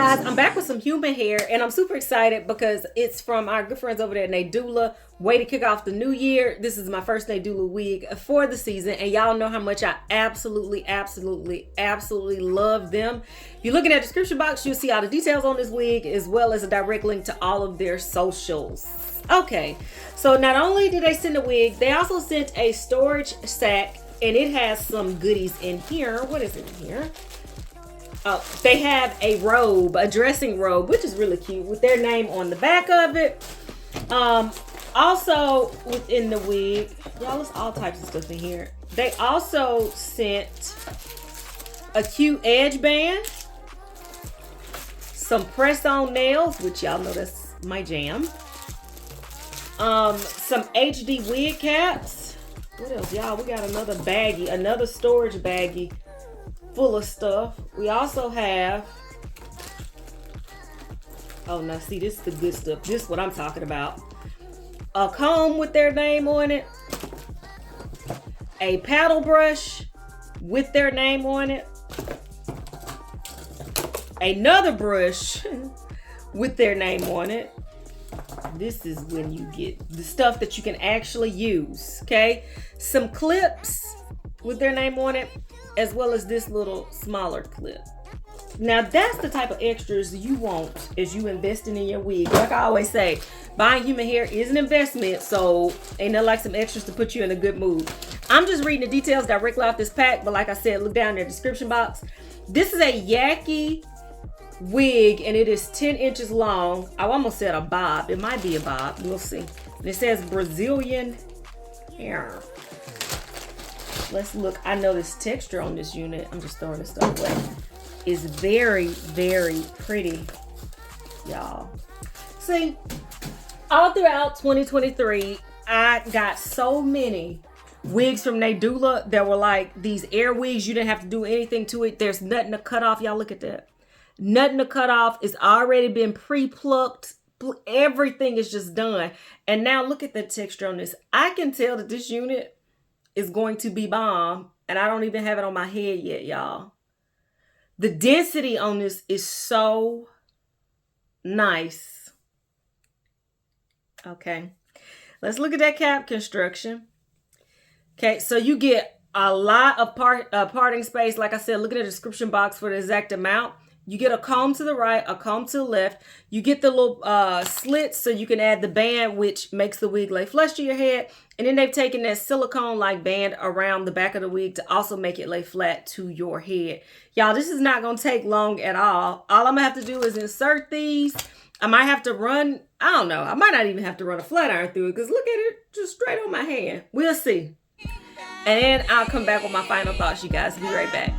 guys, I'm back with some human hair, and I'm super excited because it's from our good friends over there at Nadula. Way to kick off the new year. This is my first Nadula wig for the season, and y'all know how much I absolutely love them. If you look in that description box, you'll see all the details on this wig, as well as a direct link to all of their socials. Okay, so not only did they send a wig, they also sent a storage sack, and it has some goodies in here. What is in here? Oh, they have a robe, a dressing robe, which is really cute, with their name on the back of it. Also within the wig, y'all, there's all types of stuff in here. They also sent a cute edge band, some press-on nails, which y'all know that's my jam. Some HD wig caps. What else, y'all? We got another baggie, another storage baggie full of stuff. We also have, oh, now see, this is the good stuff. This is what I'm talking about. A comb with their name on it, a paddle brush with their name on it, another brush with their name on it. This is when you get the stuff that you can actually use, okay? Some clips with their name on it, as well as this little smaller clip. Now that's the type of extras you want as you investing in your wig. Like I always say, buying human hair is an investment, so ain't nothing like some extras to put you in a good mood. I'm just reading the details directly off this pack, but like I said, look down in the description box. This is a Yaki wig, and it is 10 inches long. I almost said a bob. It might be a bob. We'll see. And it says Brazilian hair. Let's look. I know this texture on this unit, I'm just throwing this stuff away, is very pretty, y'all. See, all throughout 2023, I got so many wigs from Nadula that were like these air wigs. You didn't have to do anything to it. There's nothing to cut off. Y'all look at that. Nothing to cut off. It's already been pre-plucked. Everything is just done. And now look at the texture on this. I can tell that this unit is going to be bomb, and I don't even have it on my head yet, y'all. The density on this is so nice. Okay, let's look at that cap construction. Okay, so you get a lot of parting space. Like I said, look at the description box for the exact amount. You get a comb to the right, a comb to the left. You get the little slits so you can add the band, which makes the wig lay flush to your head. And then they've taken that silicone-like band around the back of the wig to also make it lay flat to your head. Y'all, this is not going to take long at all. All I'm going to have to do is insert these. I might have to run, I don't know. I might not even have to run a flat iron through it because look at it just straight on my hand. We'll see. And then I'll come back with my final thoughts, you guys. Be right back.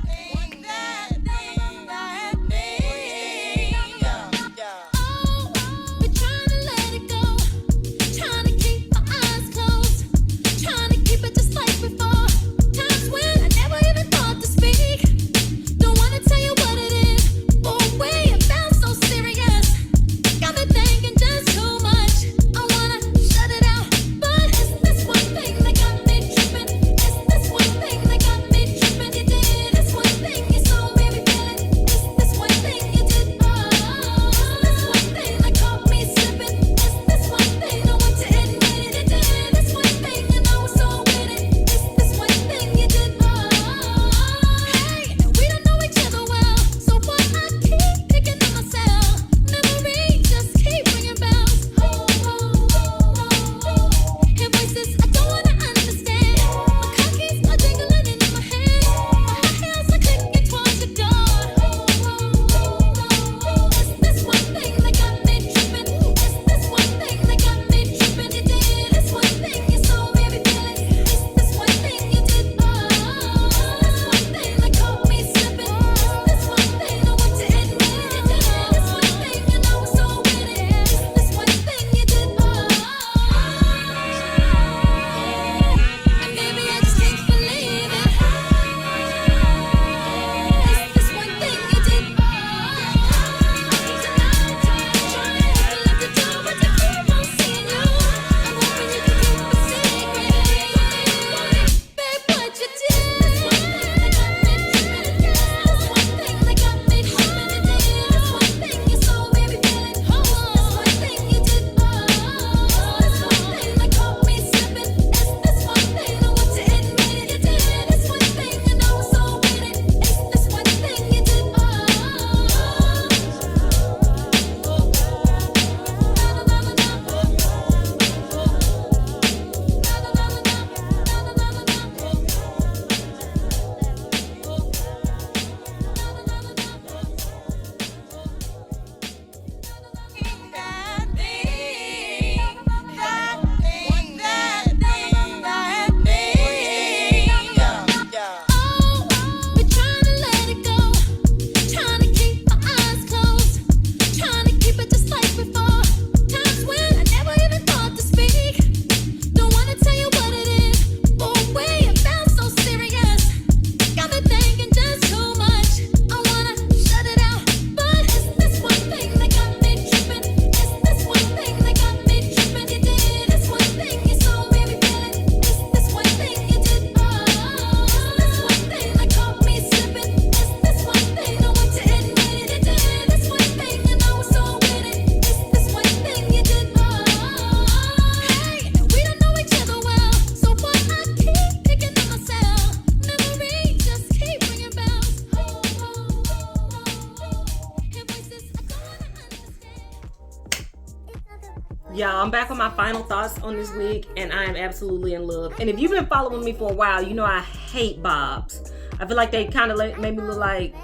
Y'all, I'm back with my final thoughts on this wig, and I am absolutely in love. And if you've been following me for a while, you know I hate bobs. I feel like they kind of made me look like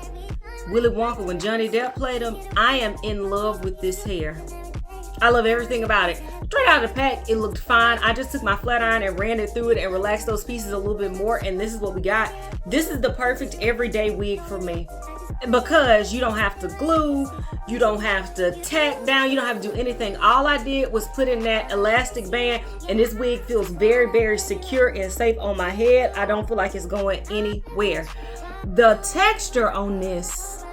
Willy Wonka when Johnny Depp played him. I am in love with this hair. I love everything about it. Straight out of the pack, it looked fine. I just took my flat iron and ran it through it and relaxed those pieces a little bit more, and this is what we got. This is the perfect everyday wig for me, because you don't have to glue, you don't have to tack down, you don't have to do anything. All I did was put in that elastic band, and this wig feels very, very secure and safe on my head. I don't feel like it's going anywhere. The texture on this,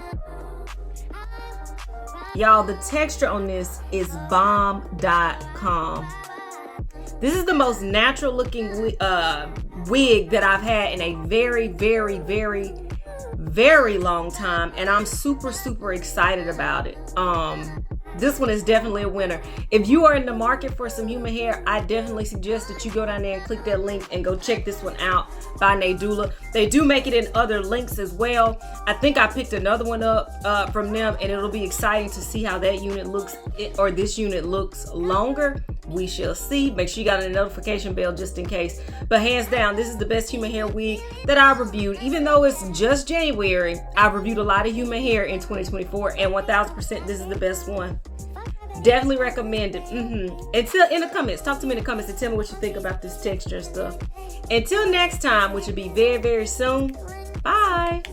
y'all, the texture on this is bomb.com. This is the most natural looking wig that I've had in a very, very, very, very long time, and I'm super, super excited about it. This one is definitely a winner. If you are in the market for some human hair, I definitely suggest that you go down there and click that link and go check this one out by Nadula. They do make it in other links as well. I think I picked another one up from them, and it'll be exciting to see how that unit looks, or this unit looks longer. We shall see. Make sure you got a notification bell just in case. But hands down, this is the best human hair wig that I've reviewed. Even though it's just January, I've reviewed a lot of human hair in 2024, and 1000% this is the best one. Definitely recommend it. Until in the comments, talk to me in the comments and tell me what you think about this texture and stuff. Until next time, which will be very, very soon. Bye.